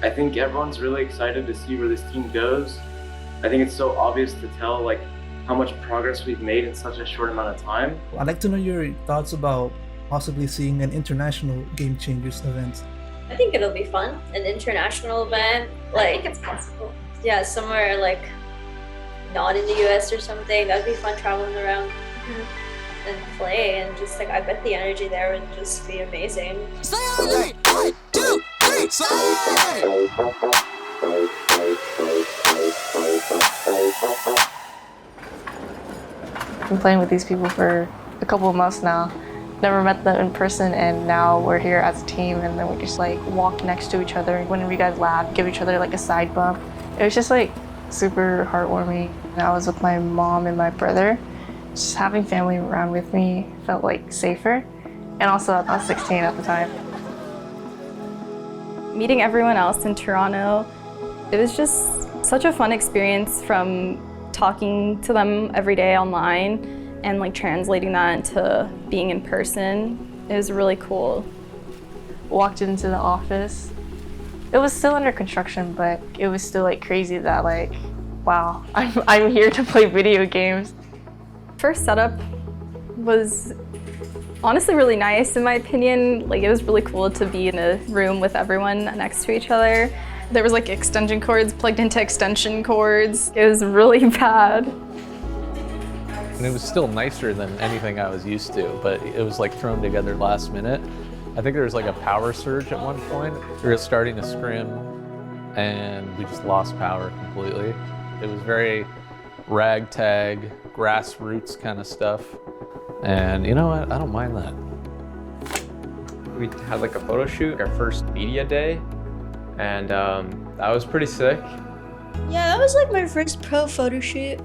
I think everyone's really excited to see where this team goes. I think it's so obvious to tell like how much progress we've made in such a short amount of time. I'd like to know your thoughts about possibly seeing an international Game Changers event. I think it'll be fun, an international event. Like, I think it's possible. Yeah, somewhere like not in the US or something. That'd be fun traveling around and play, and just like I bet the energy there would just be amazing. Stay on me! 1, 2, 3, slide! I've been playing with these people for a couple of months now. Never met them in person, and now we're here as a team, and then we just like walk next to each other. Whenever you guys laugh, give each other like a side bump. It was just like super heartwarming. And I was with my mom and my brother. Just having family around with me felt like safer. And also I was 16 at the time. Meeting everyone else in Toronto, it was just such a fun experience, from talking to them every day online and like translating that into being in person. It was really cool. Walked into the office. It was still under construction, but it was still like crazy that like, wow, I'm here to play video games. First setup was honestly really nice in my opinion. Like, it was really cool to be in a room with everyone next to each other. There was like extension cords plugged into extension cords. It was really bad. And it was still nicer than anything I was used to, but it was like thrown together last minute. I think there was like a power surge at one point. We were starting to scrim and we just lost power completely. It was very ragtag, grassroots kind of stuff. And you know what? I don't mind that. We had like a photo shoot, our first media day, and that was pretty sick. Yeah, that was like my first pro photo shoot.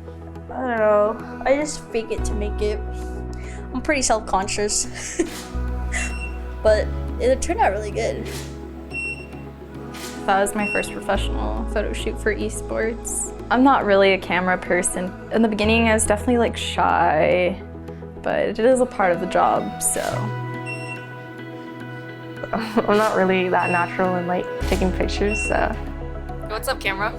I don't know, I just fake it to make it. I'm pretty self-conscious, but it turned out really good. That was my first professional photo shoot for esports. I'm not really a camera person. In the beginning, I was definitely like shy, but it is a part of the job, so. I'm not really that natural in like taking pictures, so. What's up, camera?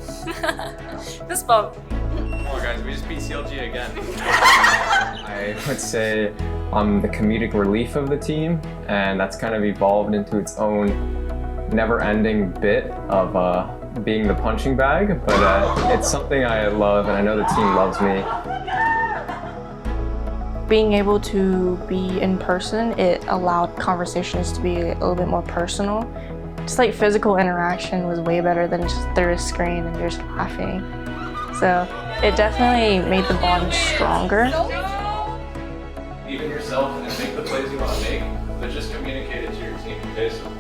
Fist bump. Come on guys, we just beat CLG again. I would say I'm the comedic relief of the team, and that's kind of evolved into its own never-ending bit of being the punching bag, but it's something I love, and I know the team loves me. Being able to be in person, it allowed conversations to be a little bit more personal. Just like physical interaction was way better than just through a screen and just laughing. So it definitely made the bond stronger. Even yourself and make the plays you want to make, but just communicate it to your team. Okay? So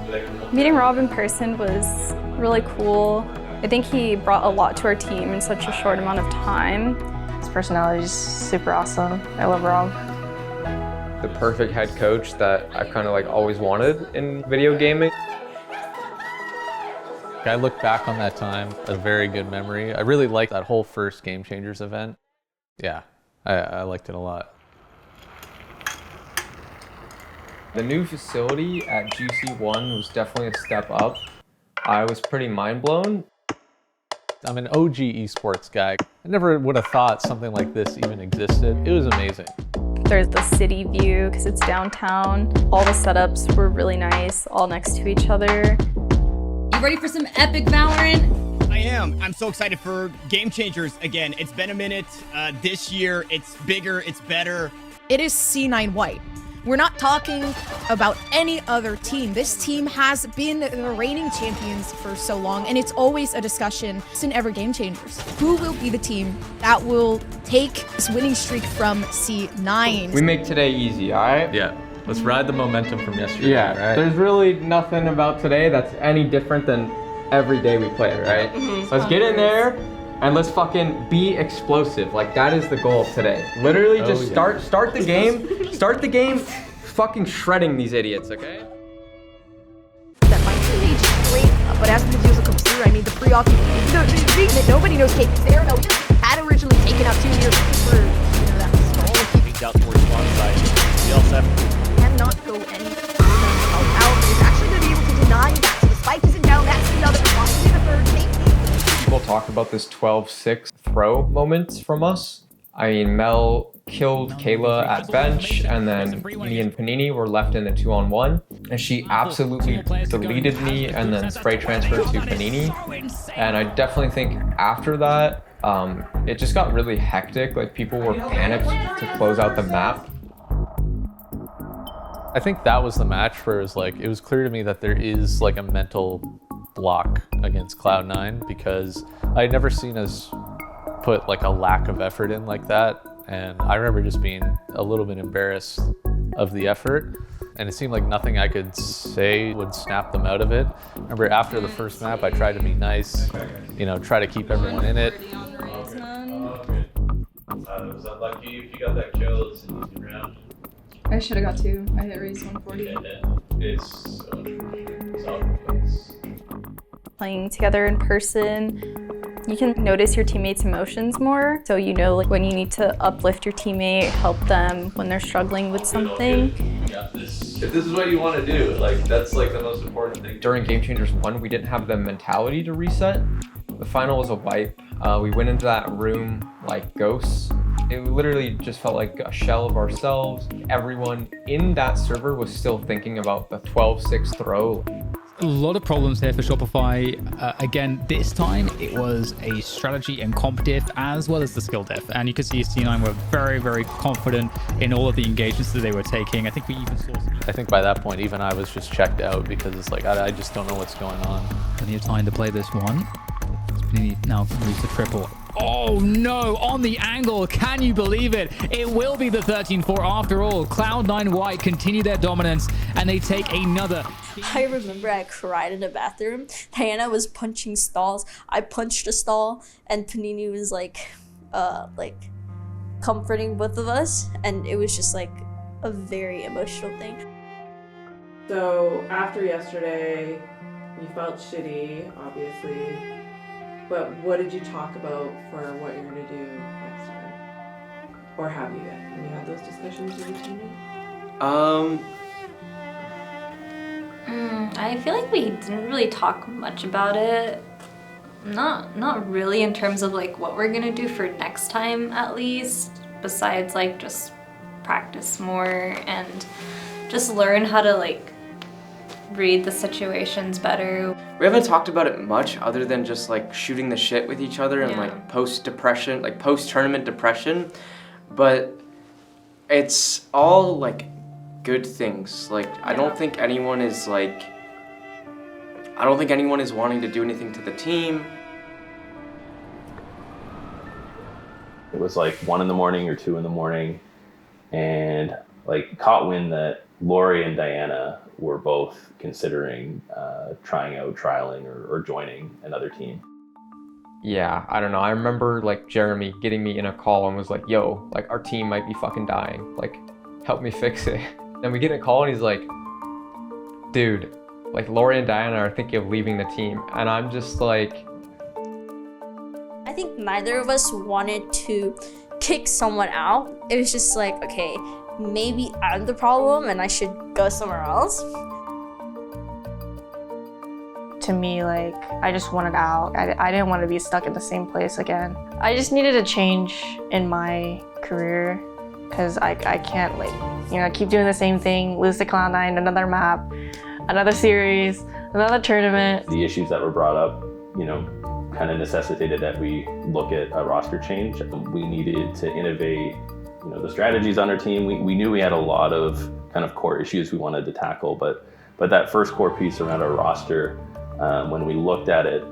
meeting Rob in person was really cool. I think he brought a lot to our team in such a short amount of time. His personality is super awesome. I love Rob. The perfect head coach that I kind of like always wanted in video gaming. I look back on that time, a very good memory. I really liked that whole first Game Changers event. Yeah, I liked it a lot. The new facility at GC1 was definitely a step up. I was pretty mind blown. I'm an OG esports guy. I never would have thought something like this even existed. It was amazing. There's the city view because it's downtown. All the setups were really nice, all next to each other. You ready for some epic Valorant? I am. I'm so excited for Game Changers again. It's been a minute. This year, it's bigger, it's better. It is C9 White. We're not talking about any other team. This team has been the reigning champions for so long, and it's always a discussion. It's in every Game Changers. Who will be the team that will take this winning streak from C9? We make today easy, all right? Yeah, let's ride the momentum from yesterday, Yeah, right? There's really nothing about today that's any different than every day we play, right? Let's get in there and let's fucking be explosive. Like, that is the goal of today. Literally just start the game, fucking shredding these idiots, okay? That might be great, but as the deals come through, I mean, the pre-op, the reason that nobody knows Kate is there, no, he had originally taken out 2 years for, that stall. He's out towards one side. DL7 cannot go any further. Out is actually going to be able to deny that. So the spike isn't down, that's the other responsibility. talked about this 12-6 throw moment from us. I mean, Mel killed Kayla at bench, and then me and Panini were left in the 2-on-1, and she absolutely deleted me and then spray transferred to Panini. And I definitely think after that, it just got really hectic. Like, people were panicked to close out the map. I think that was the match where it was clear to me that there is like a mental block against Cloud9, because I had never seen us put like a lack of effort in like that. And I remember just being a little bit embarrassed of the effort, and it seemed like nothing I could say would snap them out of it. Remember, after the first map, I tried to be nice, try to keep everyone in it. Was that lucky if you got that kill? It's an easy round. I should have got 2. I hit race 140. It's so true. Playing together in person, you can notice your teammates' emotions more. So you know, like, when you need to uplift your teammate, help them when they're struggling with something. You got this. If this is what you want to do, that's the most important thing. During Game Changers 1, we didn't have the mentality to reset. The final was a wipe. We went into that room like ghosts. It literally just felt like a shell of ourselves. Everyone in that server was still thinking about the 12-6 throw. A lot of problems here for Shopify. Again, this time it was a strategy and comp diff as well as the skill diff. And you could see Cloud9 were very, very confident in all of the engagements that they were taking. I think we even saw I think by that point, even I was just checked out, because it's like, I just don't know what's going on. plenty of time to play this one. Now moves the triple. Oh no, on the angle, can you believe it? It will be the 13-4 after all. Cloud9 White continue their dominance, and they take another. I remember I cried in the bathroom. Diana was punching stalls. I punched a stall, and Panini was like comforting both of us, and it was just like a very emotional thing. So after yesterday, you felt shitty, obviously. But what did you talk about for what you're going to do next time? Or have you yet? Have you had those discussions with your teammates? I feel like we didn't really talk much about it. Not really in terms of like what we're gonna do for next time, at least, besides like just practice more and just learn how to like read the situations better. We haven't talked about it much other than just like shooting the shit with each other and like post-depression, like post-tournament depression, but it's all like good things. Like I don't think anyone is wanting to do anything to the team. It was like 1 in the morning or 2 in the morning, and like caught wind that Lorri and Diana were both considering trying out trialing or joining another team. Yeah, I don't know. I remember like Jeremy getting me in a call and was like, yo, like our team might be fucking dying. Like, help me fix it. Then we get a call and he's like, dude, like Lorri and Diana are thinking of leaving the team. And I'm just like... I think neither of us wanted to kick someone out. It was just like, okay, maybe I'm the problem and I should go somewhere else. To me, like, I just wanted out. I didn't want to be stuck in the same place again. I just needed a change in my career, because I can't, like, keep doing the same thing, lose to Cloud9, another map, another series, another tournament. The issues that were brought up, kind of necessitated that we look at a roster change. We needed to innovate, the strategies on our team. We knew we had a lot of kind of core issues we wanted to tackle, but that first core piece around our roster, when we looked at it,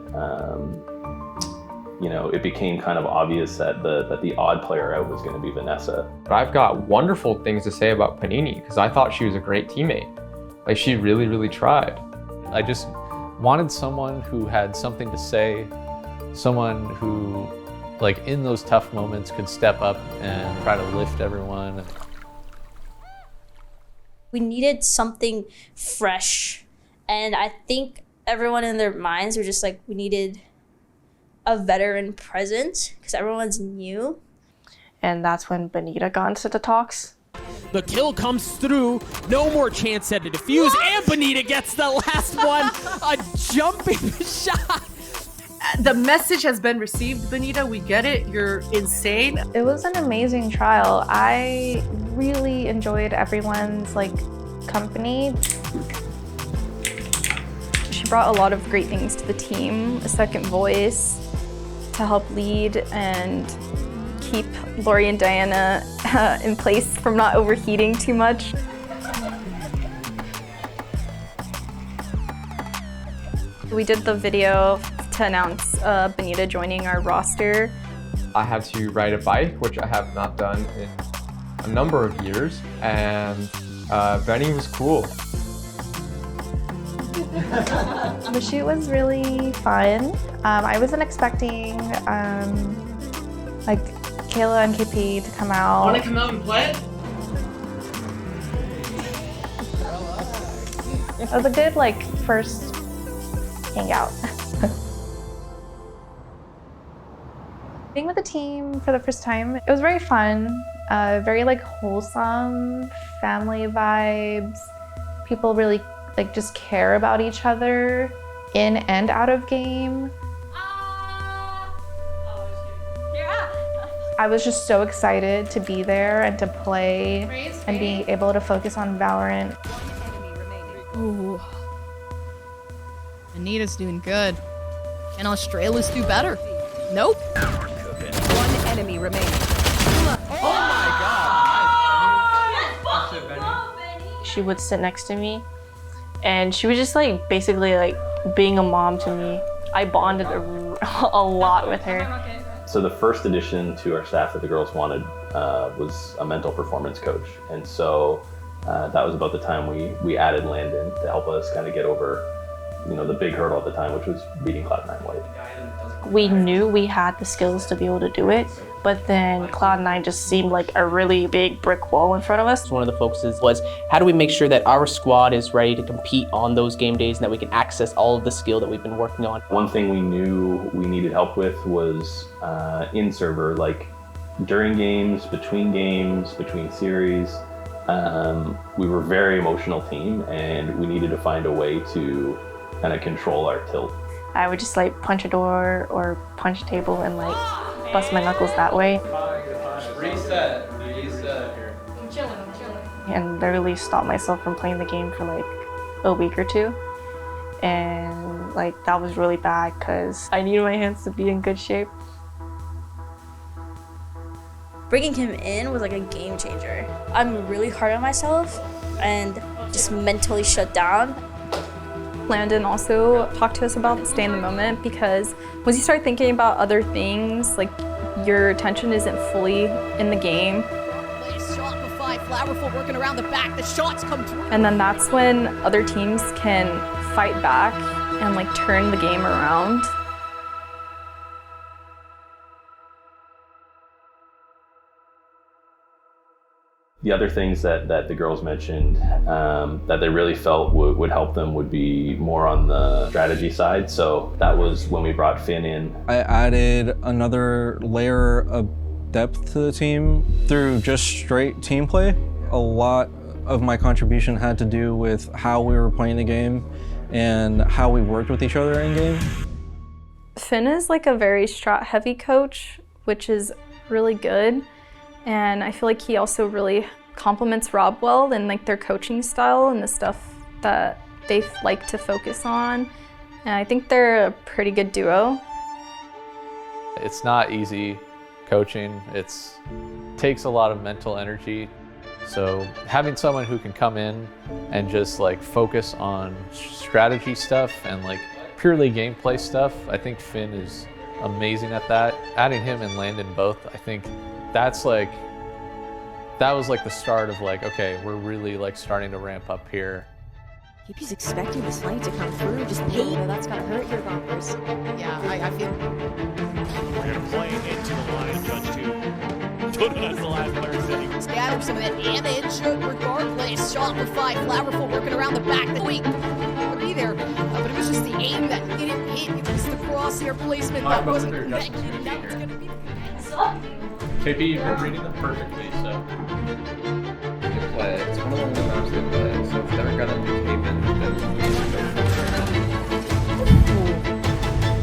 it became kind of obvious that the odd player out was going to be Vanessa. But I've got wonderful things to say about Panini, because I thought she was a great teammate. Like, she really, really tried. I just wanted someone who had something to say, someone who, like, in those tough moments could step up and try to lift everyone. We needed something fresh, and I think everyone in their minds were just like, we needed a veteran presence because everyone's new. And that's when bENITA got into the talks. The kill comes through, no more chance at a defuse, and bENITA gets the last one, a jumping shot. The message has been received, bENITA. We get it. You're insane. It was an amazing trial. I really enjoyed everyone's company. She brought a lot of great things to the team, a second voice to help lead and keep Lorri and Diana in place from not overheating too much. We did the video to announce bENITA joining our roster. I had to ride a bike, which I have not done in a number of years, and Benny was cool. The shoot was really fun. I wasn't expecting Kayla and KP to come out. Want to come out and play? It was a good first hangout. Being with the team for the first time, it was very fun. Very wholesome, family vibes. People really just care about each other in and out of game. I was just so excited to be there and to play and be able to focus on Valorant. Ooh. bENITA's doing good. Can Australis do better? Nope. One enemy remaining. She would sit next to me and she was just basically being a mom to me. I bonded a lot with her. So the first addition to our staff that the girls wanted was a mental performance coach. And so that was about the time we added Landon to help us kind of get over the big hurdle at the time, which was beating Cloud9 White. We knew we had the skills to be able to do it, but then Cloud9 just seemed like a really big brick wall in front of us. One of the focuses was how do we make sure that our squad is ready to compete on those game days and that we can access all of the skill that we've been working on. One thing we knew we needed help with was in server, during games, between series. We were a very emotional team and we needed to find a way to kind of control our tilt. I would just punch a door or punch a table and bust my knuckles that way. Reset here. I'm chilling. And literally stop myself from playing the game for a week or two. And that was really bad because I needed my hands to be in good shape. Bringing him in was a game changer. I'm really hard on myself and just mentally shut down. Landon also talked to us about stay in the moment because once you start thinking about other things, your attention isn't fully in the game. Shopify, flowerful working around the back, the shots come through. And then that's when other teams can fight back and turn the game around. The other things that the girls mentioned that they really felt would help them would be more on the strategy side. So that was when we brought Finn in. I added another layer of depth to the team through just straight team play. A lot of my contribution had to do with how we were playing the game and how we worked with each other in game. Finn is a very strat-heavy coach, which is really good. And I feel he also really complements Rob well in their coaching style and the stuff that they like to focus on. And I think they're a pretty good duo. It's not easy coaching. It takes a lot of mental energy. So having someone who can come in and just focus on strategy stuff and purely gameplay stuff, I think Finn is amazing at that. Adding him and Landon both, I think that's that was the start of okay, we're really starting to ramp up here. KP's expecting this fight to come through, just pain. That's gonna hurt your bumpers. Yeah, I feel. We're gonna play into the line, Judge 2. Total as the last player sitting. Scatter some of that damage regardless. Shopify, flowerful working around the back. Wait, be there. But it was just the aim that didn't hit. It was the crosshair placement that wasn't connected. And that was gonna be. KP, you're reading them perfectly, so. They play. It's one of the maps they play, so if they're gonna be cavemen, then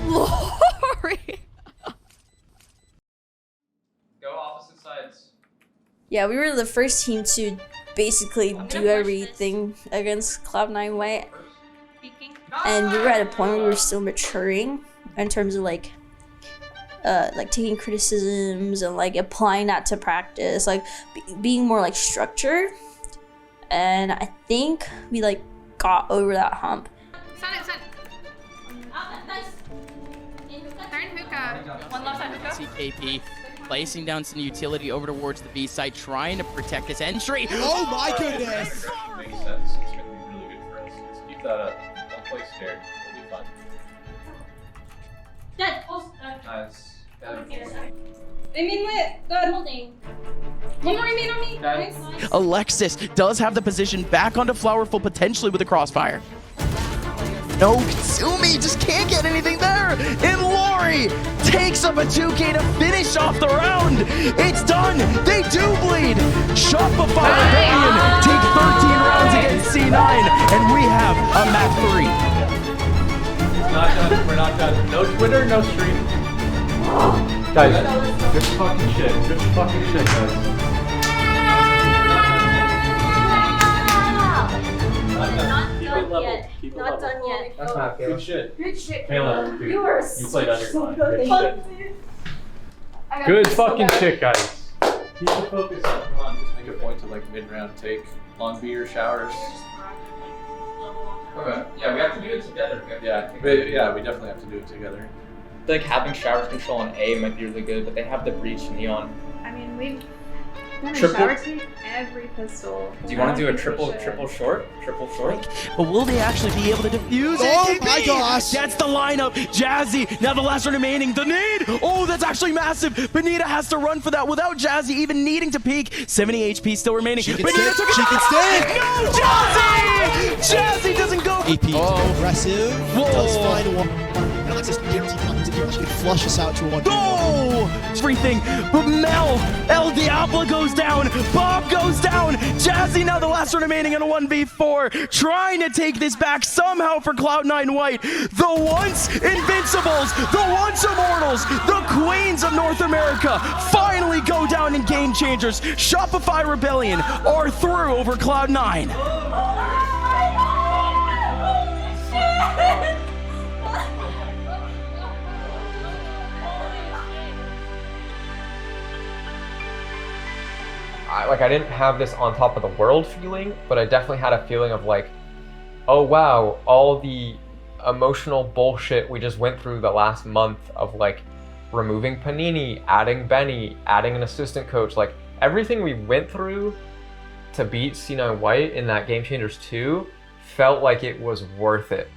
Lord! Yeah, we were the first team to basically do everything against Cloud9 White. And we were at a point where we were still maturing in terms of like taking criticisms and like applying that to practice, like being more like structured. And I think we like got over that hump. CKP placing down some utility over towards the B site, trying to protect his entry. Oh my goodness! Makes sense. It's going to be really good for us. Let's keep that up. Don't play scared. It'll be fun. Nice. Aiming lit. Good. Holding. One more aiming on me. Nice. Alexis does have the position back onto flowerful, potentially with a crossfire. No, Katsumi just can't get anything there. And Lorri takes up a 2K to finish off the round. It's done. They do bleed. Shopify Rebellion take 13 rounds against C9, and we have a map 3. Not done. We're not done. No Twitter, no stream. Guys, good fucking shit. Good fucking shit, guys. Not done yet. That's not good shit. Good shit. Kayla, dude, You are you played under so line. good. Good shit. Good fucking shit, guys. Keep the focus up. Come on, just make a point to like mid-round take long beer showers. Okay. Yeah, we have to do it together. Yeah, we definitely have to do it together. I feel like having showers control on A might be really good, but they have the breach and neon. I mean, we've done a Triple- shower take every pistol. Do you want to do a triple short? Triple short? But will they actually be able to defuse it? Oh my gosh! That's the lineup. Jazzy, now the last one remaining. The need! Oh, that's actually massive. bENITA has to run for that without Jazzy even needing to peek. 70 HP still remaining. She can bENITA stay. took it She can down. stay. No, Jazzy! Jazzy doesn't go. AP aggressive. Whoa. Does find one. Alexis guaranteed comes in here. She can flush us out to a 1v1. No! Everything, but Mel, El Diablo goes down, Bob goes down, Jazzy now the last one remaining in a 1v4, trying to take this back somehow for Cloud9 White. The once Invincibles, the once Immortals, the Queens of North America finally go down in Game Changers. Shopify Rebellion are through over Cloud9. I didn't have this on top of the world feeling, but I definitely had a feeling of like, oh wow, all the emotional bullshit we just went through the last month of like removing Panini, adding Benny, adding an assistant coach, like everything we went through to beat C9 White in that Game Changers 2 felt like it was worth it.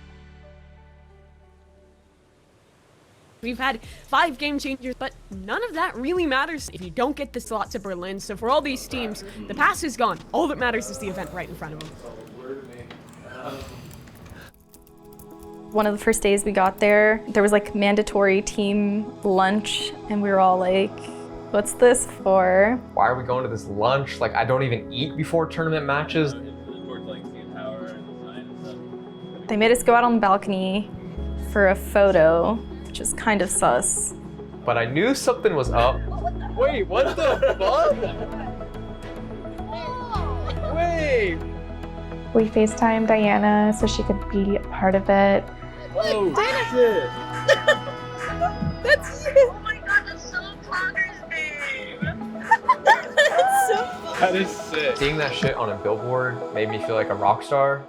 We've had 5 game changers, but none of that really matters if you don't get the slot to Berlin. So for all these teams, the past is gone. All that matters is the event right in front of them. One of the first days we got there was like mandatory team lunch, and we were all like, what's this for? Why are we going to this lunch? Like, I don't even eat before tournament matches. They made us go out on the balcony for a photo, which is kind of sus. But I knew something was up. Wait, what the fuck? Wait! We FaceTimed Diana so she could be a part of it. Oh shit! That's you! Oh my god, that's so poggers, babe! That's so fun. That is sick. Seeing that shit on a billboard made me feel like a rock star.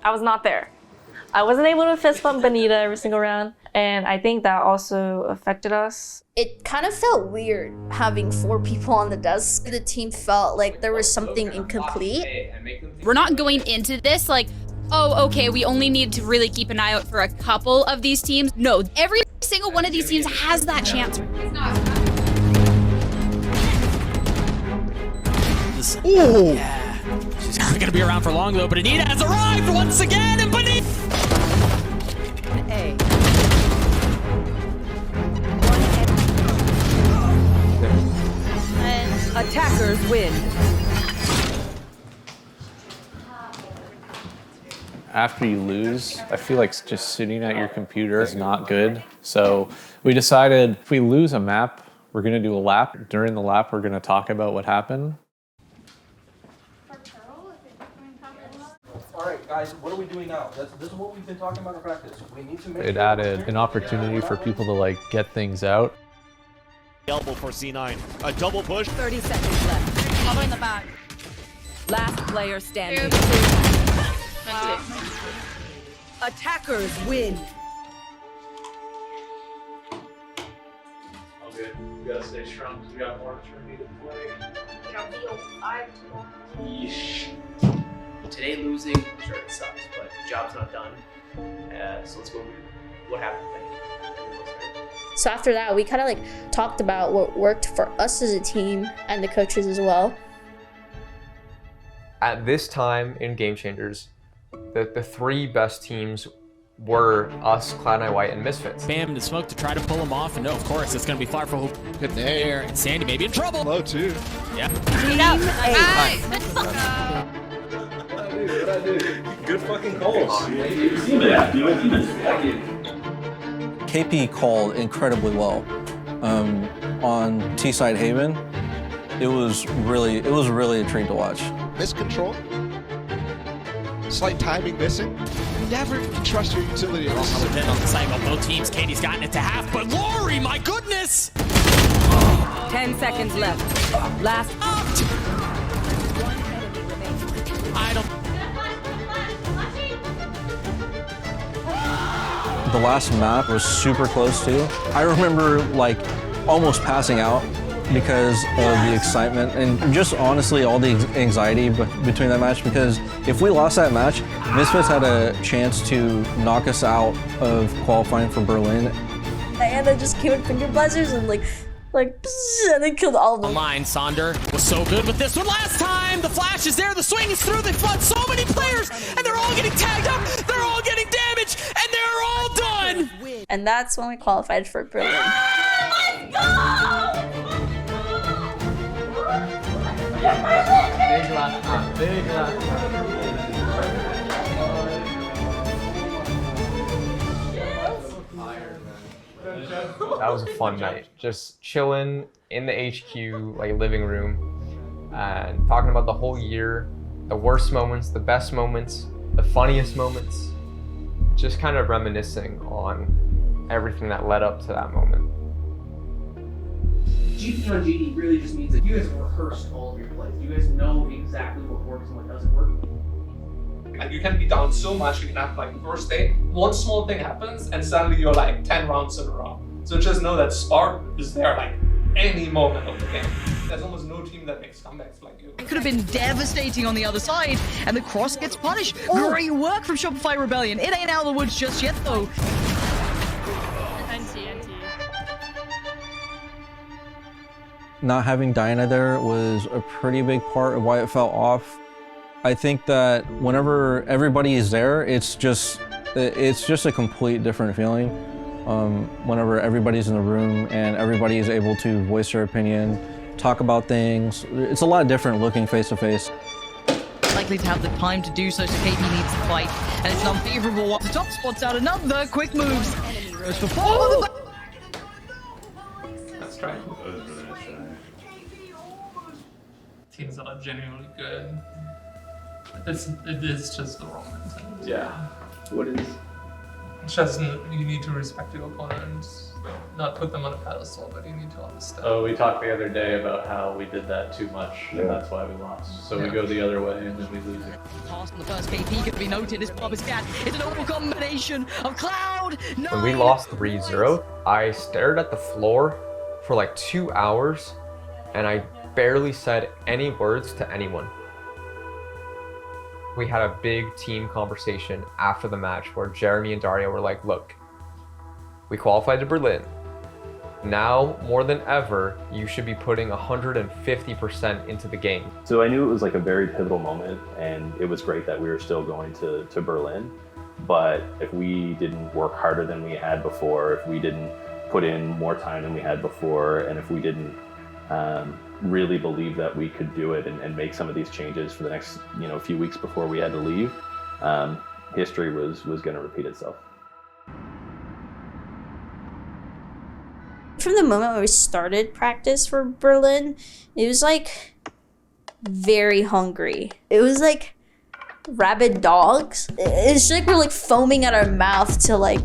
I was not there. I wasn't able to fist bump bENITA every single round, and I think that also affected us. It kind of felt weird having 4 people on the desk. The team felt like there was something incomplete. We're not going into this like, oh, okay, we only need to really keep an eye out for a couple of these teams. No, every single one of these teams has that chance. Ooh! Yeah. She's not gonna be around for long though, but bENITA has arrived once again, and bENITA! A. And attackers win. After you lose, I feel like just sitting at your computer is not good. So we decided if we lose a map, we're gonna do a lap. During the lap, we're gonna talk about what happened. guys, what are we doing now? This is what we've been talking about in practice. We need to make It added an opportunity for people to like get things out. Elbow for C9. A double push. 30 seconds left. Cover in the back. Last player standing. Attackers win. All good. We gotta stay strong because we got more eternity to play. Yeesh. Today losing, sure it sucks, but the job's not done. So let's go over what happened today. So after that, we kind of like talked about what worked for us as a team and the coaches as well. At this time in Game Changers, the three best teams were us, Cloud9 White, and Misfits. Bam in the smoke to try to pull him off, and no, of course, it's going to be flowerful. Good there, and Sandy may be in trouble. Low too. Yeah. Good fucking calls. KP called incredibly well. On T-side Haven, it was really a treat to watch. Miscontrol. Slight timing missing. Never trust your utility. On the side of both teams, Katie's gotten it to half, but Lorri, my goodness! 10 seconds left. Last. I don't. The last map was super close too. I remember like almost passing out because of the excitement and just honestly all the anxiety between that match, because if we lost that match, Misfits had a chance to knock us out of qualifying for Berlin. And I just came with finger blasters and like and then killed all of them. Line, Sonder was so good with this one last time. The flash is there, the swing is through, they flood so many players, and they're all getting tagged up, they're all getting damaged, and they're all done! And that's when we qualified for Berlin. Let's go! Big last time, big last time. That was a fun night. Just chilling in the HQ, like living room, and talking about the whole year, the worst moments, the best moments, the funniest moments, just kind of reminiscing on everything that led up to that moment. GP on GD really just means that you guys have rehearsed all of your plays. You guys know exactly what works and what doesn't work. Like you can be down so much, you can have like first day, one small thing happens and suddenly you're like 10 rounds in a row. So just know that spark is there like any moment of the game. There's almost no team that makes comebacks like you. It could have been devastating on the other side, and the cross gets punished. Great work from Shopify Rebellion. It ain't out of the woods just yet though. Not having Diana there was a pretty big part of why it fell off. I think that whenever everybody is there, it's just a complete different feeling. Whenever everybody's in the room and everybody is able to voice their opinion, talk about things, it's a lot different looking face to face. Likely to have the time to do so, so KP needs to fight. And it's an unfavorable one. The top spots out another quick moves. Goes for four. Let's try. That was really nice try. Teams that are genuinely good. It is just the wrong mentality. Yeah. What is? It's just you need to respect your opponents, not put them on a pedestal, but you need to understand. Oh, we talked the other day about how we did that too much, and that's why we lost. So we go the other way, and then we lose it. Pass on the first KP could be noted as Bob is cat. It's an overall combination of Cloud9. When we lost 3-0, I stared at the floor for like 2 hours, and I barely said any words to anyone. We had a big team conversation after the match where Jeremy and Dario were like, look, we qualified to Berlin. Now, more than ever, you should be putting 150% into the game. So I knew it was like a very pivotal moment, and it was great that we were still going to Berlin. But if we didn't work harder than we had before, if we didn't put in more time than we had before, and if we didn't really believe that we could do it and make some of these changes for the next few weeks before we had to leave, history was going to repeat itself. From the moment when we started practice for Berlin, it was like very hungry. It was like rabid dogs. It's like we're like foaming at our mouth to like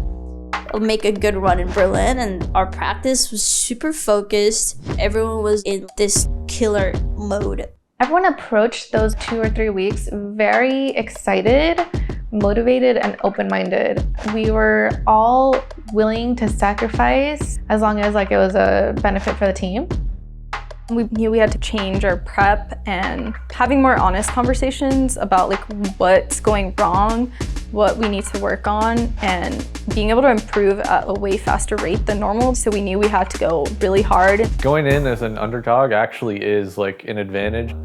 make a good run in Berlin, and our practice was super focused. Everyone was in this killer mode. Everyone approached those 2 or 3 weeks very excited, motivated, and open-minded. We were all willing to sacrifice as long as like it was a benefit for the team. We knew we had to change our prep and having more honest conversations about like what's going wrong, what we need to work on, and being able to improve at a way faster rate than normal. So we knew we had to go really hard. Going in as an underdog actually is like an advantage.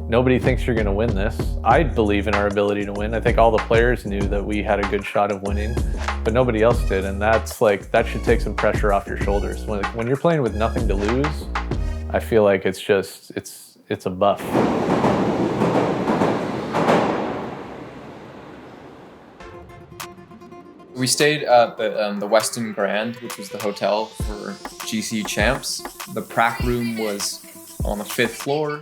Nobody thinks you're gonna win this. I believe in our ability to win. I think all the players knew that we had a good shot of winning, but nobody else did. And that's like, that should take some pressure off your shoulders. When you're playing with nothing to lose, I feel like it's just, it's a buff. We stayed at the Westin Grand, which was the hotel for GC Champs. The prac room was on the 5th floor.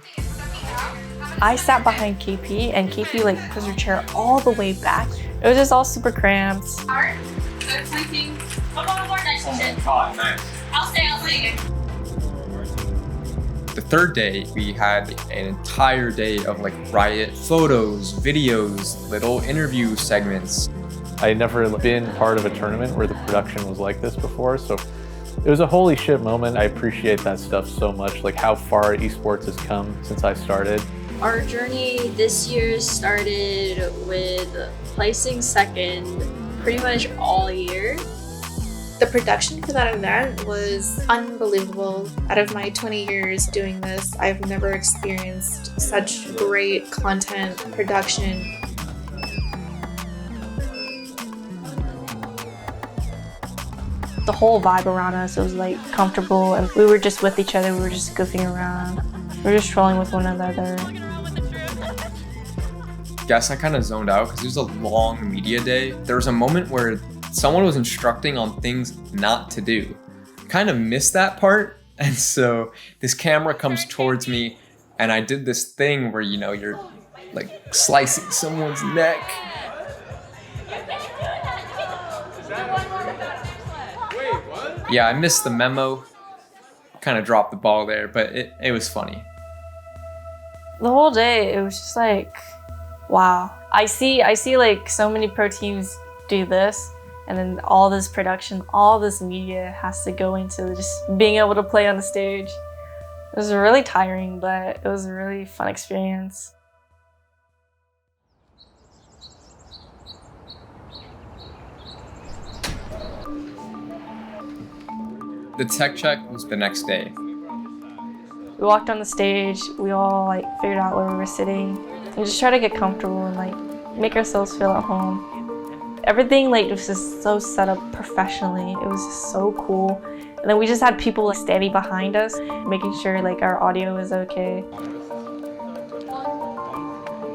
I sat behind KP, and KP like pushed her chair all the way back. It was just all super cramped. Art, good sleeping. Come on board, nice and shit. Nice. I'll stay. The 3rd day, we had an entire day of like Riot photos, videos, little interview segments. I had never been part of a tournament where the production was like this before, so it was a holy shit moment. I appreciate that stuff so much, like how far esports has come since I started. Our journey this year started with placing second pretty much all year. The production for that event was unbelievable. Out of my 20 years doing this, I've never experienced such great content production. The whole vibe around us, it was like comfortable, and we were just with each other, we were just goofing around. We were just trolling with one another. Guess I kind of zoned out because it was a long media day. There was a moment where someone was instructing on things not to do. Kind of missed that part, and so this camera comes towards me, and I did this thing where, you know, you're like slicing someone's neck. Yeah, I missed the memo. Kind of dropped the ball there, but it was funny. The whole day, it was just like, wow. I see like so many pro teams do this, and then all this production, all this media has to go into just being able to play on the stage. It was really tiring, but it was a really fun experience. The tech check was the next day. We walked on the stage, we all like figured out where we were sitting. We just tried to get comfortable and like make ourselves feel at home. Everything like was just so set up professionally. It was just so cool. And then we just had people like standing behind us, making sure like our audio was okay.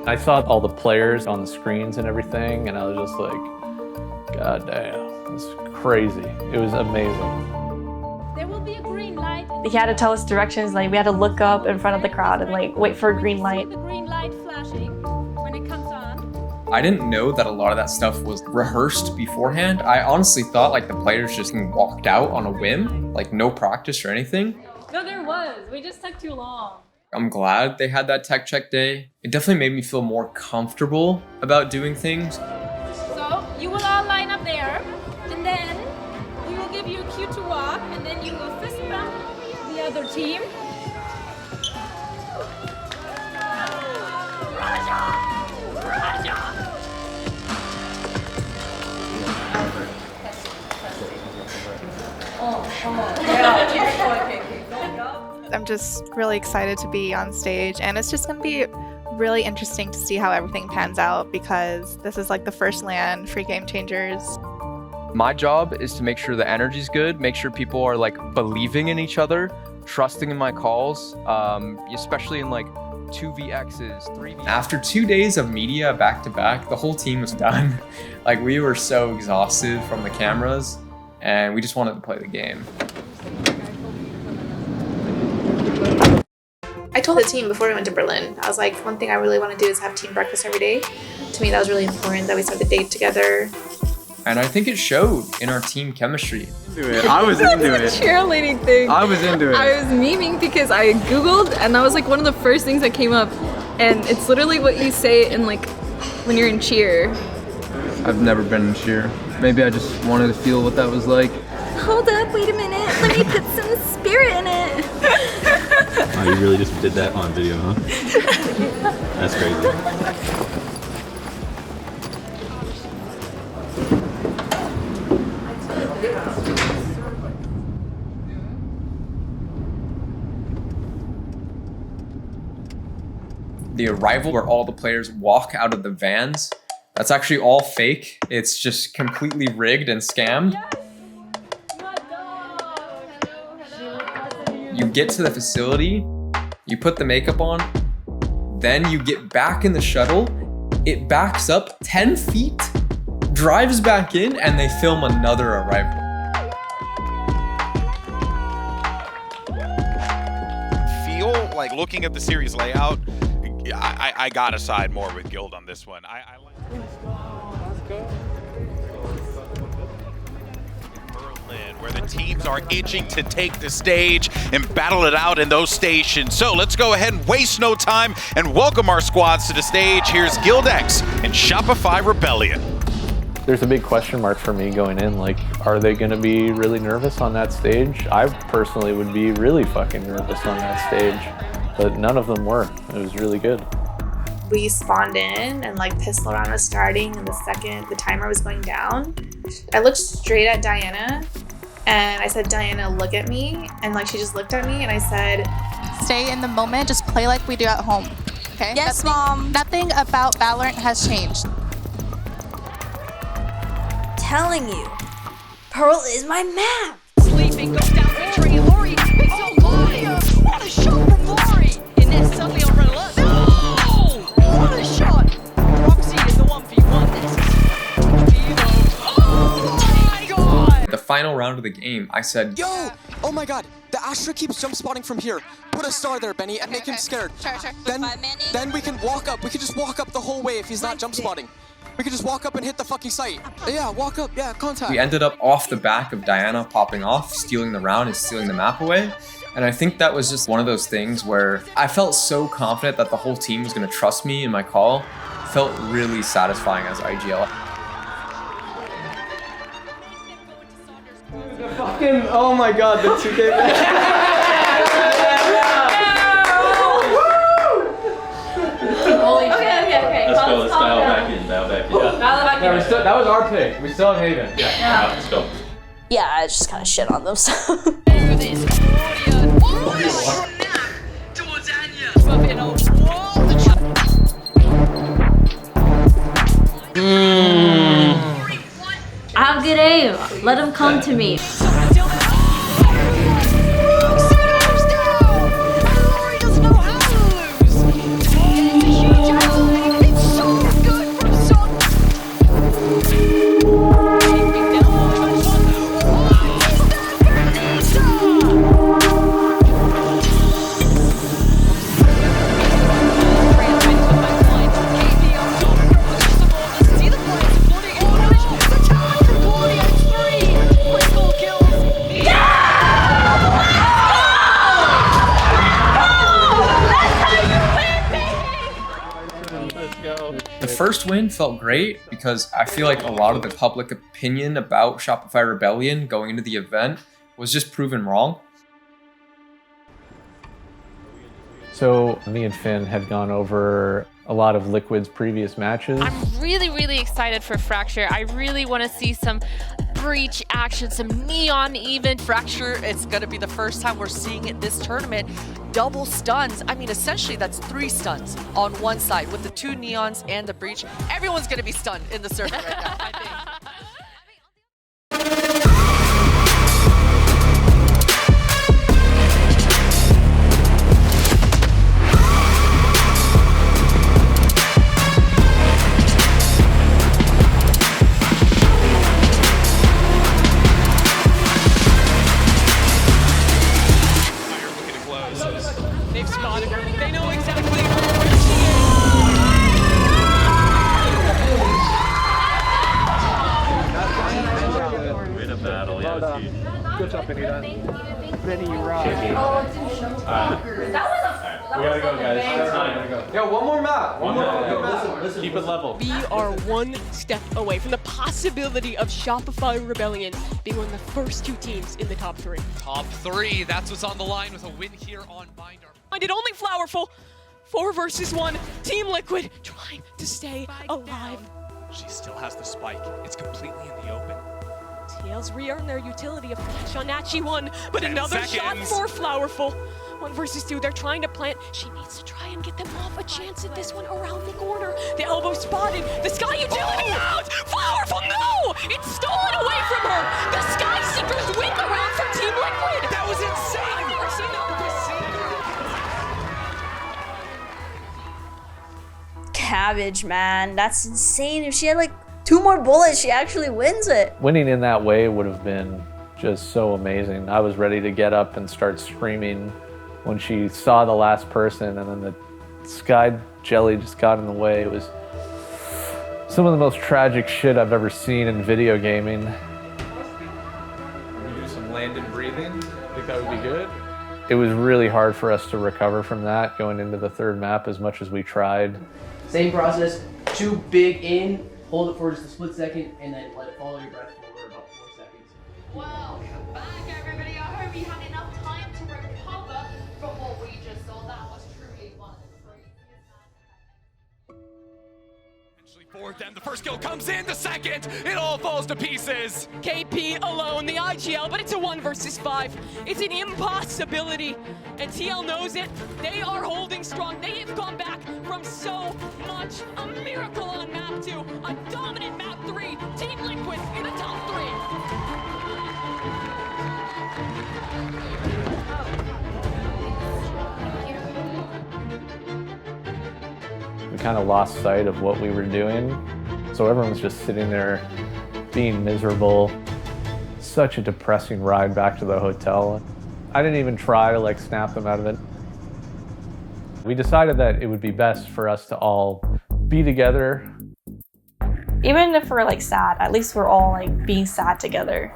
I saw all the players on the screens and everything, and I was just like, God damn, this is crazy. It was amazing. There will be a green light. He had to tell us directions, like we had to look up in front of the crowd and like wait for a green light. The green light flashing when it comes on. I didn't know that a lot of that stuff was rehearsed beforehand. I honestly thought like the players just walked out on a whim, like no practice or anything. No, there was. We just took too long. I'm glad they had that tech check day. It definitely made me feel more comfortable about doing things. So you will all line up there, and then we will give you a cue to walk, and then you will fist bump the other team. I'm just really excited to be on stage, and it's just going to be really interesting to see how everything pans out, because this is like the first LAN for Game Changers. My job is to make sure the energy's good, make sure people are like believing in each other, trusting in my calls, especially in like 2vx's, 3v. After 2 days of media back to back, the whole team was done. Like we were so exhausted from the cameras, and we just wanted to play the game. I told the team before we went to Berlin, I was like, one thing I really want to do is have team breakfast every day. To me, that was really important that we spent the date together. And I think it showed in our team chemistry. I was into it. Cheerleading thing. I was into it. I was memeing because I Googled and that was like one of the first things that came up. And it's literally what you say in like when you're in cheer. I've never been in cheer. Maybe I just wanted to feel what that was like. Hold up, wait a minute. Let me put some spirit in it. Oh, you really just did that on video, huh? That's crazy. The arrival where all the players walk out of the vans, that's actually all fake. It's just completely rigged and scammed. You get to the facility, you put the makeup on, then you get back in the shuttle, it backs up 10 feet, drives back in, and they film another arrival. Feel like looking at the series layout, I gotta side more with Guild on this one. I like Berlin, where the teams are itching to take the stage and battle it out in those stations. So let's go ahead and waste no time and welcome our squads to the stage. Here's Guild X and Shopify Rebellion. There's a big question mark for me going in. Like, are they going to be really nervous on that stage? I personally would be really fucking nervous on that stage, but none of them were. It was really good. We spawned in and like pistol round was starting, and the second the timer was going down, I looked straight at Diana and I said, Diana, look at me. And like she just looked at me and I said, stay in the moment, just play like we do at home. Okay? Yes, Mom. Nothing about Valorant has changed. Telling you, Pearl is my map. Sleeping goes down for Trey. Lorri picks up Lorri. What a shot from Lorri. And then suddenly on red alert. No! What a shot. Roxy is the 1v1. This is oh my god. The final round of the game, I said, Yo! Oh my god, the Astra keeps jump spotting from here. Put a star there, Benny, and make him scared. Sure. Then we can walk up. We can just walk up the whole way if he's not jump spotting. We could just walk up and hit the fucking site. Yeah, walk up, yeah, contact. we ended up off the back of Diana popping off, stealing the round and stealing the map away. And I think that was just one of those things where I felt so confident that the whole team was going to trust me in my call. Felt really satisfying as IGL. The fucking, oh my god, the 2K Holy shit. Okay. Let's go, let's dial back in. Dial back in. Yeah, that was our pick. We still have Haven. Yeah. Let's go. Yeah, I just kind of shit on them. So. I have good aim. Let him come to me. The first win felt great because I feel like a lot of the public opinion about Shopify Rebellion going into the event was just proven wrong. So me and Finn had gone over a lot of Liquid's previous matches. I'm really excited for Fracture. I really want to see some breach action, some neon even. Fracture, it's going to be the first time we're seeing it this tournament. Double stuns. I mean, essentially that's 3 stuns on one side with the 2 neons and the breach. Everyone's going to be stunned in the circuit right now, I think. They've spotted her. They know exactly where she is. Well done. Good job, Benita. Benny, you rock. We gotta go, guys. Yo, one more map. One more map. Listen, keep it level. We are one step away from the possibility of Shopify Rebellion being one of the first 2 teams in the top 3. Top 3, that's what's on the line with a win here on Binder. Minded only flowerful. 4 versus 1. Team Liquid trying to stay alive. She still has the spike. It's completely in the open. TL's re-earned their utility of flash on Natchi 1, but another shot seconds. for flowerful. 1 versus 2, they're trying to plant. She needs to try and get them off a chance at this one around the corner. The elbow spotted. The Sky utility out! Flowerful, no! It's stolen away from her! The Sky Seekers win the round for Team Liquid! That was insane! I've never seen that before. Cabbage, man. That's insane. If she had like 2 more bullets, she actually wins it. Winning in that way would have been just so amazing. I was ready to get up and start screaming when she saw the last person, and then the Sky Jelly just got in the way. It was some of the most tragic shit I've ever seen in video gaming. We do some landed breathing. Think that would be good? It was really hard for us to recover from that going into the 3rd map as much as we tried. Same process, 2 big in, hold it for just a split second, and then let it follow your breath for about 4 seconds. Well, back everybody. I hope you had enough time to recover from what we just saw. That was truly one of the craziest. For them, the first kill comes in, the second, it all falls to pieces. KP alone, the IGL, but it's a 1 versus 5. It's an impossibility, and TL knows it. They are holding strong. They have gone back from so much. A miracle on map 2, a dominant map 3. Team Liquid in the top 3. We kind of lost sight of what we were doing. So everyone was just sitting there being miserable. Such a depressing ride back to the hotel. I didn't even try to like snap them out of it. We decided that it would be best for us to all be together. Even if we're like sad, at least we're all like being sad together.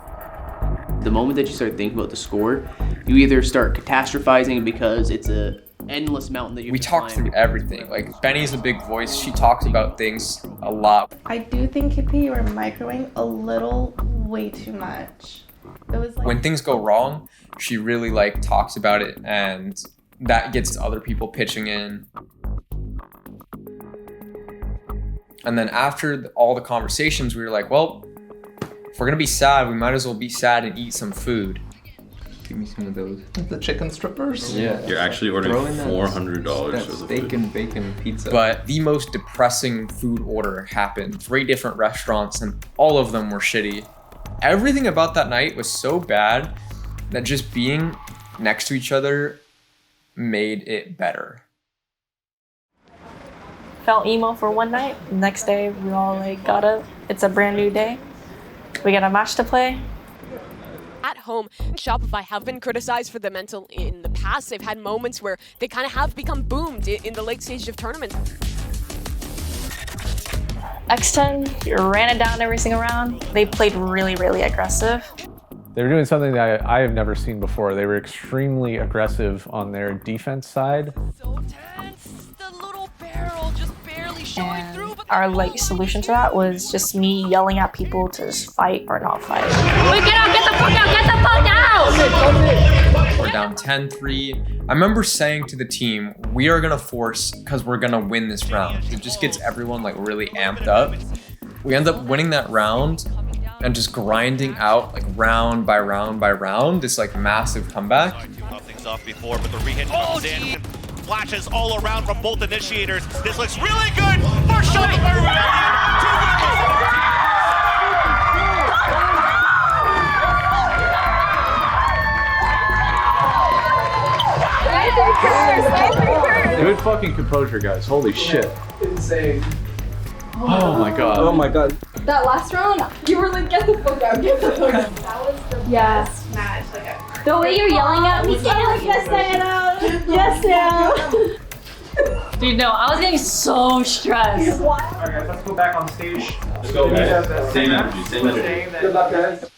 The moment that you start thinking about the score, you either start catastrophizing because it's a endless mountain that you We talked through everything. Like, Benny's a big voice. She talks about things a lot. I do think, Kippy, you were microwaving a little way too much. It was like... When things go wrong, she really like talks about it, and that gets other people pitching in. And then after all the conversations, we were like, well, if we're gonna be sad, we might as well be sad and eat some food. Give me some of those. The chicken strippers? Yeah. You're actually ordering $400 that for the steak food. and bacon pizza. But the most depressing food order happened. 3 different restaurants, and all of them were shitty. Everything about that night was so bad that just being next to each other made it better. Felt emo for one night. Next day, we all like got up. It's a brand new day. We got a match to play. At home, Shopify have been criticized for the mental in the past. They've had moments where they kind of have become boomed in the late stage of tournaments. X10 ran it down every single round. They played really, really aggressive. They were doing something that I have never seen before. They were extremely aggressive on their defense side. And our like solution to that was just me yelling at people to just fight or not fight. Wait, get out, get the fuck out, get the fuck out! We're down 10-3. I remember saying to the team, we are gonna force, because we're gonna win this round. It just gets everyone like really amped up. We end up winning that round and just grinding out like round by round by round, this like massive comeback. Things off before, but the re-hit comes in. Flashes all around from both initiators. This looks really good for Shopify Rebellion. Good fucking composure, guys. Holy shit. Insane. Oh my god. Oh my god. That last round, you were like, get the fuck out, get the fuck out. That was the best match like I've ever. The way you're yelling at me, like, yes, Diana, yes, now. Dude, no, I was getting so stressed. Alright, let's go back on stage. Let's go, guys. Same energy, same energy. Good luck, guys.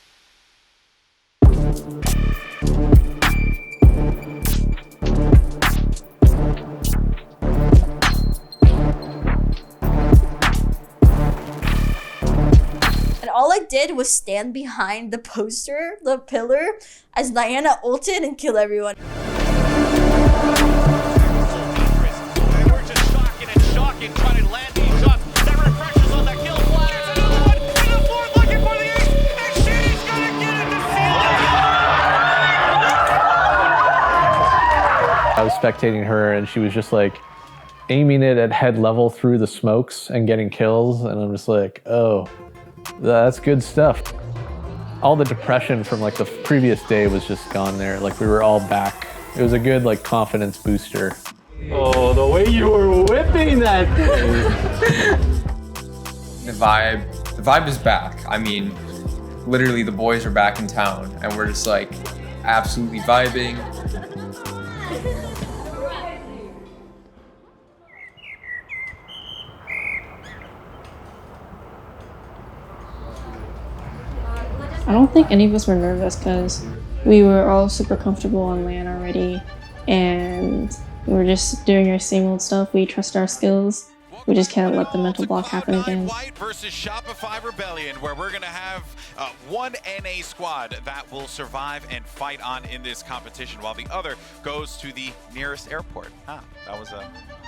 did was stand behind the poster, the pillar, as Diana ulted and killed everyone. I was spectating her and she was just like aiming it at head level through the smokes and getting kills, and I'm just like, oh, that's good stuff. All the depression from like the previous day was just gone there. Like we were all back. It was a good like confidence booster. Oh, the way you were whipping that thing. The vibe is back. I mean, literally the boys are back in town and we're just like absolutely vibing. I don't think any of us were nervous because we were all super comfortable on LAN already, and we were just doing our same old stuff. We trust our skills. We just can't let the mental block happen again. White versus Shopify Rebellion, where we're gonna have one NA squad that will survive and fight on in this competition, while the other goes to the nearest airport. Ah, that was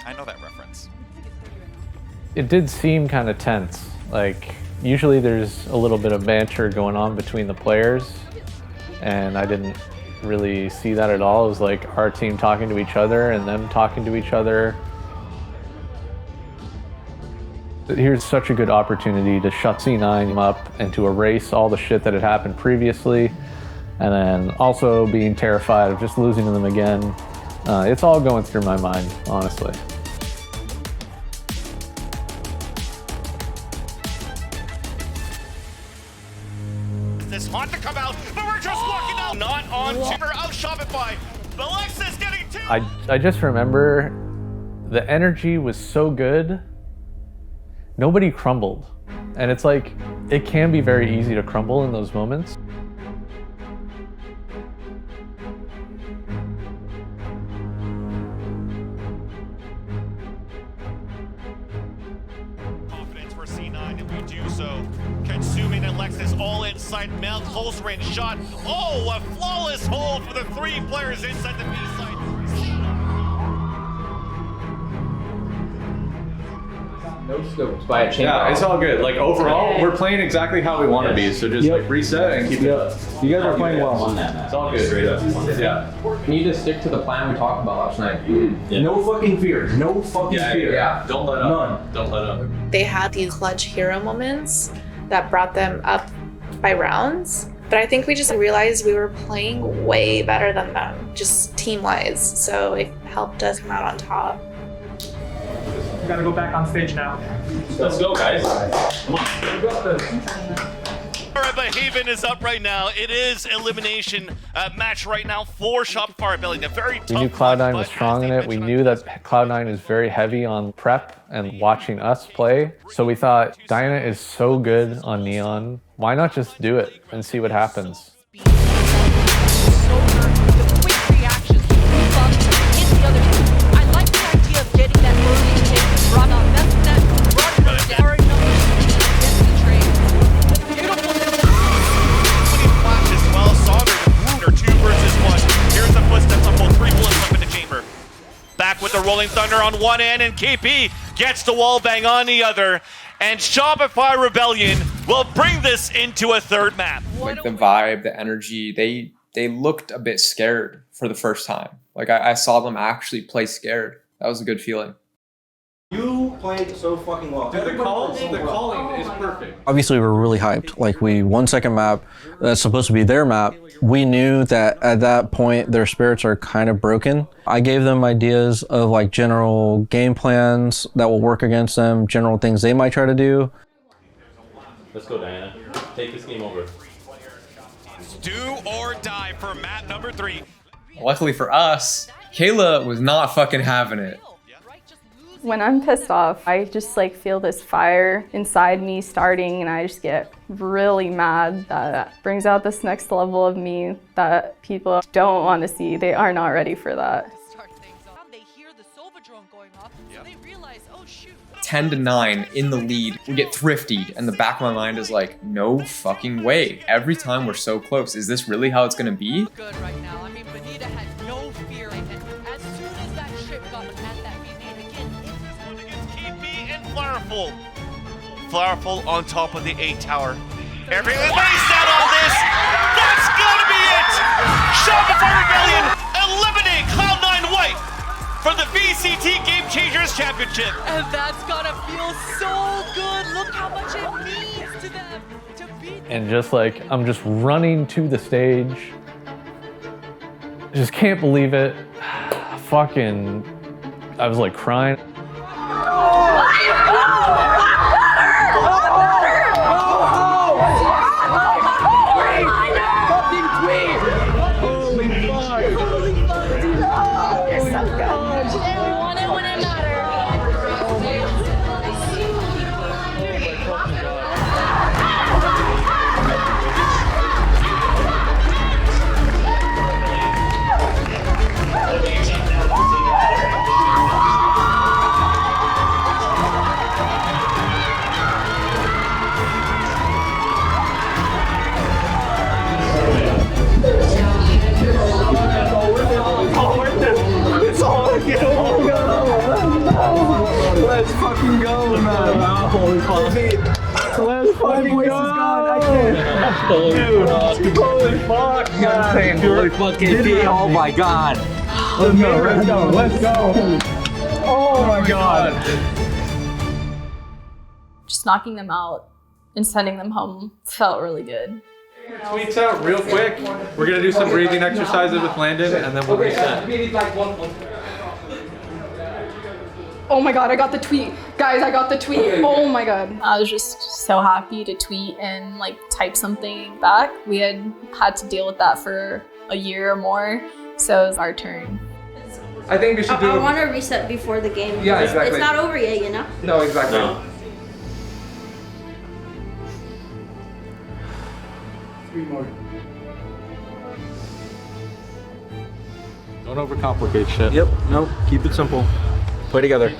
I know that reference. It did seem kind of tense. Like, usually there's a little bit of banter going on between the players, and I didn't really see that at all. It was like our team talking to each other and them talking to each other. Here's such a good opportunity to shut C9 up and to erase all the shit that had happened previously, and then also being terrified of just losing to them again. It's all going through my mind, honestly. This hot to come out, but we're just walking out. Not on Timber out Shopify. Alexa's getting two. I just remember the energy was so good. Nobody crumbled. And it's like, it can be very easy to crumble in those moments. Confidence for C9, and we do so. Consuming Alexis all inside mount, close range shot. Oh, a flawless hold for the three players inside the B side. No scopes by a chamber. Yeah, it's all good. Like overall, we're playing exactly how we want to be. So just like reset and keep it up. You guys are playing well. On that map. It's all good. Straight up. Yeah. Can you just stick to the plan we talked about last night? No fucking fear. No fucking fear. Yeah. Don't let up. None. Don't let up. They had these clutch hero moments that brought them up by rounds. But I think we just realized we were playing way better than them, just team-wise. So it helped us come out on top. We gotta go back on stage now. Let's go, guys. Come on. Alright, but Haven is up right now. It is elimination match right now for Shopify Rebellion. A very tough. We knew Cloud9 was strong in it. We knew that Cloud9 is very heavy on prep and watching us play. So we thought, Diana is so good on Neon. Why not just do it and see what happens? Back with the Rolling Thunder on one end, and KP gets the wall bang on the other. And Shopify Rebellion will bring this into a third map. Like the vibe, the energy, they looked a bit scared for the first time. Like I saw them actually play scared. That was a good feeling. You played so fucking well. The calling is perfect. Obviously, we're really hyped. Like, we won second map. That's supposed to be their map. We knew that at that point, their spirits are kind of broken. I gave them ideas of like general game plans that will work against them, general things they might try to do. Let's go, Diana. Take this game over. Do or die for map number 3. Luckily for us, Kayla was not fucking having it. When I'm pissed off, I just like feel this fire inside me starting, and I just get really mad. That brings out this next level of me that people don't want to see. They are not ready for that. 10-9 in the lead. We get thriftied, and the back of my mind is like, no fucking way. Every time we're so close. Is this really how it's gonna be? Good right now. I mean, bENITA had no fear, and as soon as that ship got at that BB again, KP and flowerful. Flowerful on top of the A tower. Everybody's set on this. That's gonna be it. Shopify Rebellion eliminate Cloud9 White for the VCT Game Changers Championship. and that's gotta feel so good. Look how much it means to them to beat. And just like, I'm just running to the stage. Just can't believe it. Fucking, I was like crying. Let's fucking go, man. Holy fuck. Let's fucking go. I can't. Dude, holy fuck. Man. Holy fucking oh my god. Let's go, let's go, let's go. Oh my god. Just knocking them out and sending them home felt really good. Tweets out real quick. We're gonna do some breathing exercises with Landon, and then we'll reset. Oh my god, I got the tweet. Guys, I got the tweet. Oh my god. I was just so happy to tweet and like type something back. We had to deal with that for a year or more, so it was our turn. I think we should do I want to reset before the game. Yeah, exactly. It's not over yet, you know? No, exactly. No. 3 more. Don't overcomplicate shit. Yep, no, keep it simple. Play together.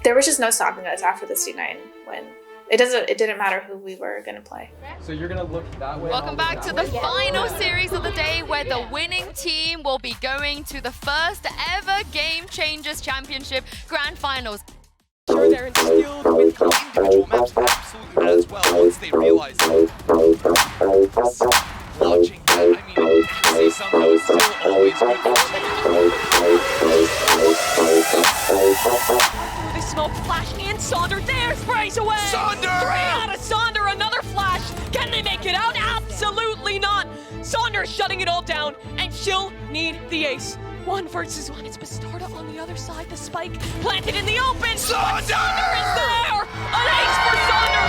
There was just no stopping us after the C9 win. It didn't matter who we were gonna play. So you're gonna look that way. Welcome back to the final series of the day, where the winning team will be going to the first ever Game Changers Championship Grand Finals. Sure, they're instilled with individual maps absolutely as well once they realize it. Watching, I mean, see somehow it's still always They smoke flash and Sonder there, sprays away. Sonder! 3 out of Sonder, another flash. Can they make it out? Absolutely not. Sonder is shutting it all down, and she'll need the ace. 1 versus 1. It's bENITA on the other side. The spike planted in the open. Sonder! Sonder is there. An ace for Sonder.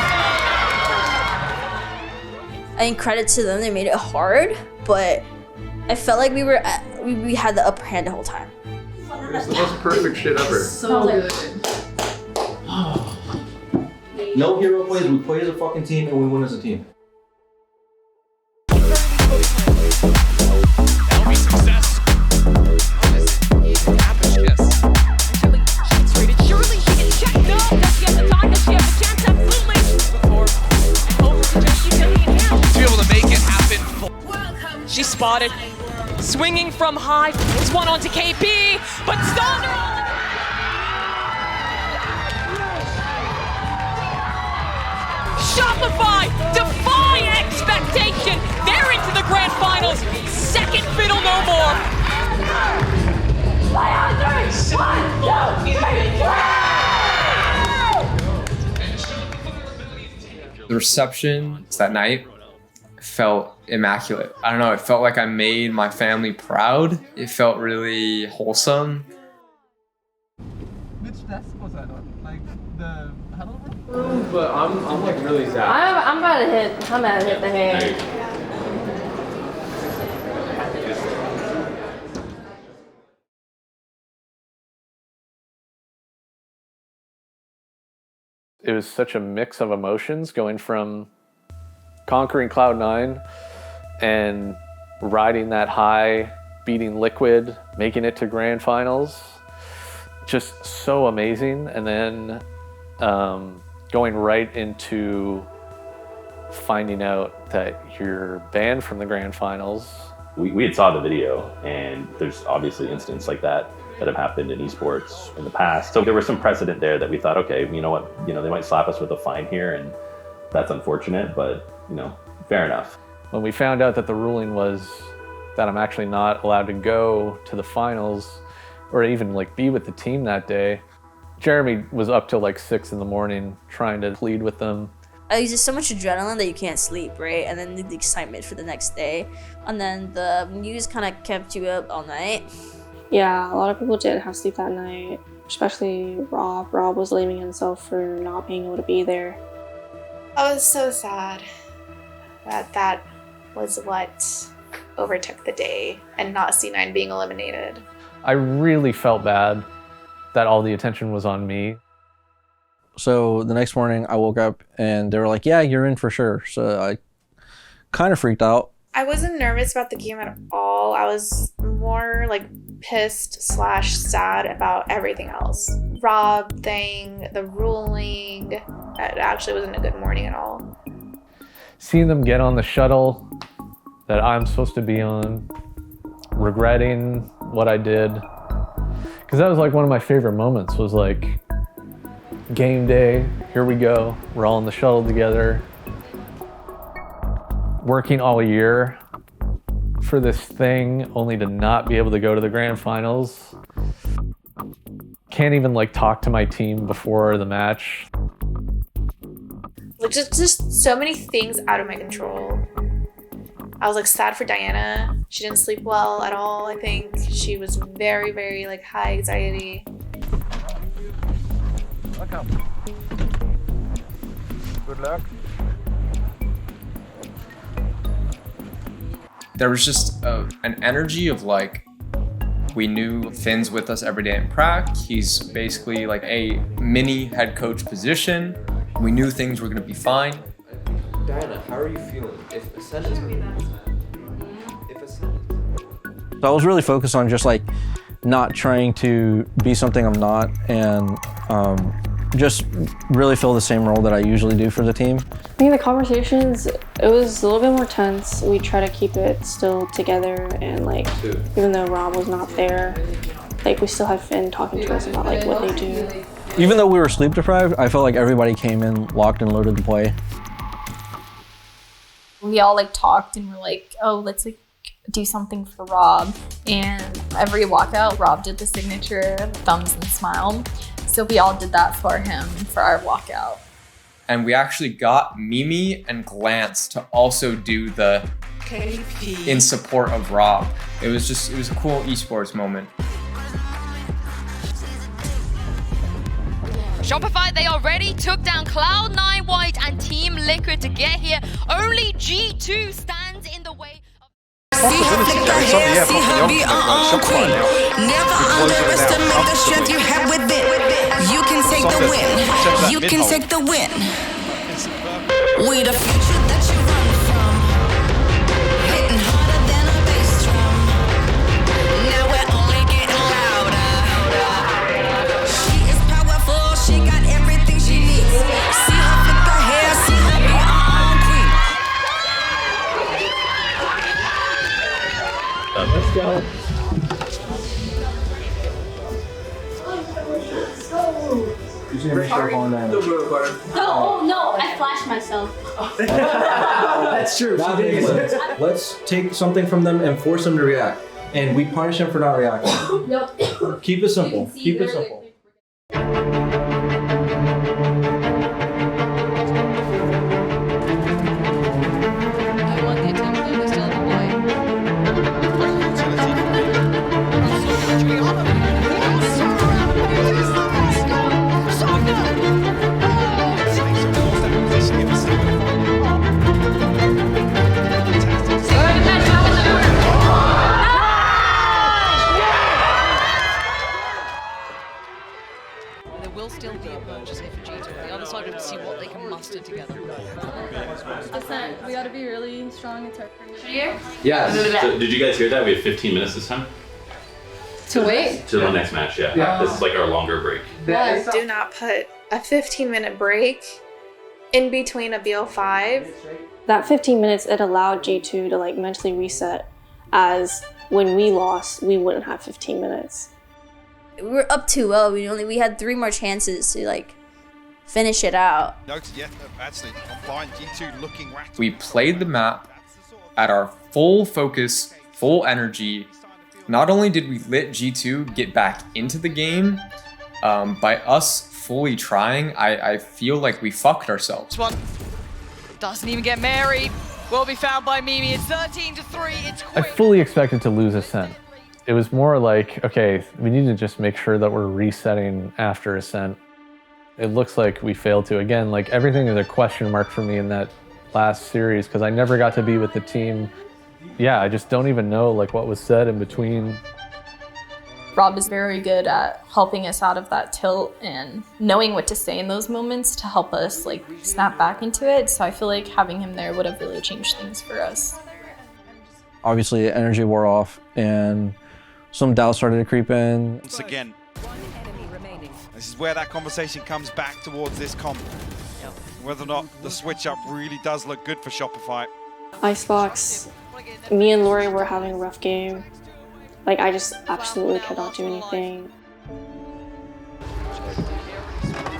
I think credit to them, they made it hard, but I felt like we had the upper hand the whole time. It's the most perfect shit ever. So good. No hero plays, we play as a fucking team and we win as a team. That'll be success. Surely she can check. No, does she have the time? Does she have the chance? Absolutely. Before and over to just utility and hand. To be able to make it happen. She spotted. Swinging from high. It's 1 onto KP, but Sonder on the... Shopify defying expectation. They're into the grand finals. Second fiddle no more. The reception that night felt immaculate. I don't know, it felt like I made my family proud. It felt really wholesome. Which desk was that on? Like the huddle room? But I'm like really zapped. I'm about to hit the hay. It was such a mix of emotions, going from conquering Cloud9 and riding that high, beating Liquid, making it to grand finals. Just so amazing. And then going right into finding out that you're banned from the grand finals. We had saw the video, and there's obviously incidents like that have happened in esports in the past. So there was some precedent there that we thought, okay, you know what, they might slap us with a fine here, and that's unfortunate, but fair enough. When we found out that the ruling was that I'm actually not allowed to go to the finals or even like be with the team that day, Jeremy was up till like 6 in the morning trying to plead with them. There's just so much adrenaline that you can't sleep, right? And then the excitement for the next day. And then the news kind of kept you up all night. Yeah, a lot of people didn't have sleep that night, especially Rob. Rob was blaming himself for not being able to be there. I was so sad that was what overtook the day, and not C9 being eliminated. I really felt bad that all the attention was on me. So the next morning I woke up and they were like, yeah, you're in for sure. So I kind of freaked out. I wasn't nervous about the game at all. I was more like pissed / sad about everything else. Rob thing, the ruling. It actually wasn't a good morning at all. Seeing them get on the shuttle that I'm supposed to be on, regretting what I did. Because that was like one of my favorite moments, was like, game day, here we go. We're all in the shuttle together. Working all year for this thing, only to not be able to go to the grand finals. Can't even like talk to my team before the match. Like just so many things out of my control. I was like sad for Diana. She didn't sleep well at all, I think. She was very, very like high anxiety. Welcome. Good luck. There was just an energy of like, we knew Finn's with us every day in prac. He's basically like a mini head coach position. We knew things were gonna be fine. Diana, how are you feeling? If a sentence. So I was really focused on just like not trying to be something I'm not, and just really fill the same role that I usually do for the team. I think the conversations, it was a little bit more tense. We try to keep it still together, and like, even though Rob was not there, like we still had Finn talking to us about like what they do. Even though we were sleep deprived, I felt like everybody came in locked and loaded to play. We all like talked and were like, oh, let's like do something for Rob. And every walkout, Rob did the signature thumbs and smile. So we all did that for him for our walkout. And we actually got Mimi and Glance to also do the KP in support of Rob. It was a cool esports moment. Shopify, they already took down Cloud9 White and Team Liquid to get here. Only G2 stands in the way. See her flick her hair, see her be her own queen. Never underestimate the strength you have within. You can take the win. You can take the win. We the future that you run from. Hitting harder than a bass drum. Now we're only getting louder. She is powerful, she got everything she needs. See her flick her hair, see her be her own queen. Let's go. Oh no, I flashed myself. That's true. Let's take something from them and force them to react. And we punish them for not reacting. Nope. Keep it simple. Keep it simple. There will still be a purchase here for G2 on the other side. We have to see what they can muster together. Listen, we gotta be really strong in turn. Yeah. So did you guys hear that? We have 15 minutes this time. To wait? To the next match, yeah. Yeah. This is like our longer break. Do not put a 15-minute break in between a BO5. That 15 minutes, it allowed G2 to like mentally reset, as when we lost, we wouldn't have 15 minutes. We were up 2-0. We had 3 more chances to like finish it out. Noted, yeah, actually, on blind, G2 looking rattled. We played the map at our full focus, full energy. Not only did we let G2 get back into the game, by us fully trying, I feel like we fucked ourselves. This one doesn't even get married. Will be found by Mimi. It's 13-3. It's I fully expected to lose Ascent. It was more like, okay, we need to just make sure that we're resetting after Ascent. It looks like we failed to. Again, like everything is a question mark for me in that last series because I never got to be with the team. Yeah, I just don't even know like what was said in between. Rob is very good at helping us out of that tilt and knowing what to say in those moments to help us like snap back into it. So I feel like having him there would have really changed things for us. Obviously, energy wore off and some doubt started to creep in. Once again, this is where that conversation comes back towards this comp. Whether or not the switch up really does look good for Shopify. Icebox, me and Lorri were having a rough game. Like, I just absolutely could not do anything.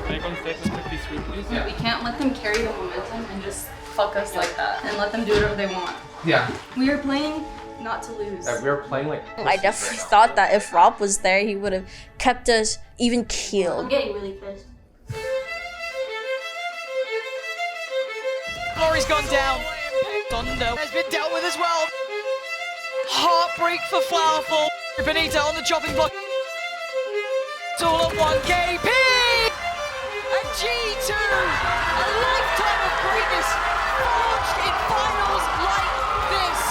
We can't let them carry the momentum and just fuck us like that and let them do whatever they want. Yeah. We are playing not to lose. We were playing like... I definitely thought that if Rob was there, he would have kept us even keeled. I'm getting really pissed. Lorri's gone down. Sonder has been dealt with as well. Heartbreak for flowerful. bENITA on the chopping block. It's all at 1 KP. And G2, a lifetime of greatness, forged in finals like this.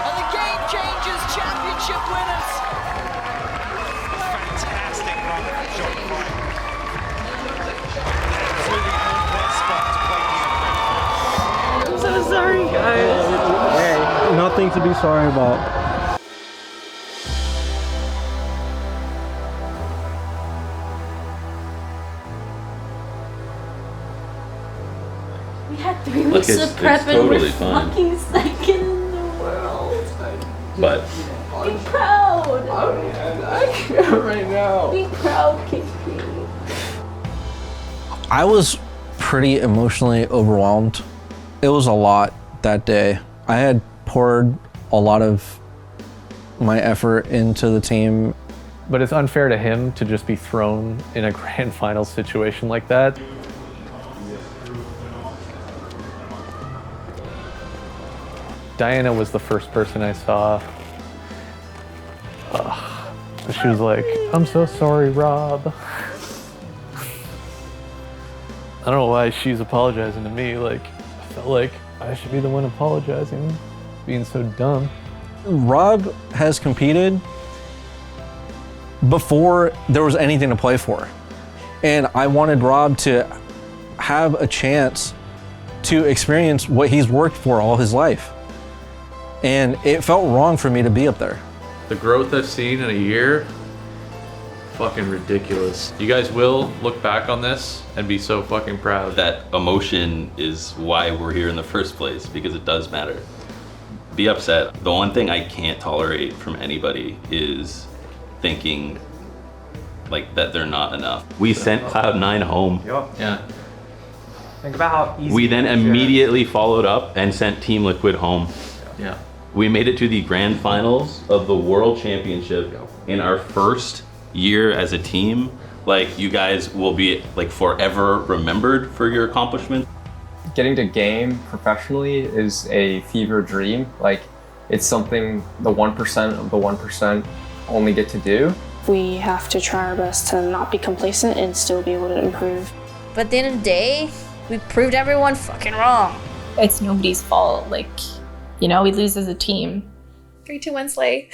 And the Game Changers Championship winners. Fantastic run from Shopify. Absolutely on their spot to play the I'm so sorry, guys. Nothing to be sorry about. We had 3 weeks of prep and we're fucking second in the world. But Be proud. I can't right now. Be proud, KP. I was pretty emotionally overwhelmed. It was a lot that day. I had poured a lot of my effort into the team. But it's unfair to him to just be thrown in a grand final situation like that. Diana was the first person I saw. She was like, "I'm so sorry, Rob." I don't know why she's apologizing to me. Like, I felt like I should be the one apologizing, being so dumb. Rob has competed before there was anything to play for. And I wanted Rob to have a chance to experience what he's worked for all his life. And it felt wrong for me to be up there. The growth I've seen in a year, fucking ridiculous. You guys will look back on this and be so fucking proud. That emotion is why we're here in the first place, because it does matter. Be upset. The one thing I can't tolerate from anybody is thinking like that they're not enough. We sent Cloud9 home. Yeah. Think about how easy We then immediately followed up and sent Team Liquid home. Yeah. We made it to the grand finals of the World Championship in our first year as a team. Like, you guys will be like forever remembered for your accomplishments. Getting to game professionally is a fever dream. Like, it's something the 1% of the 1% only get to do. We have to try our best to not be complacent and still be able to improve. But at the end of the day, we proved everyone fucking wrong. It's nobody's fault. Like, you know, we lose as a team. 3, 2, 1, slay.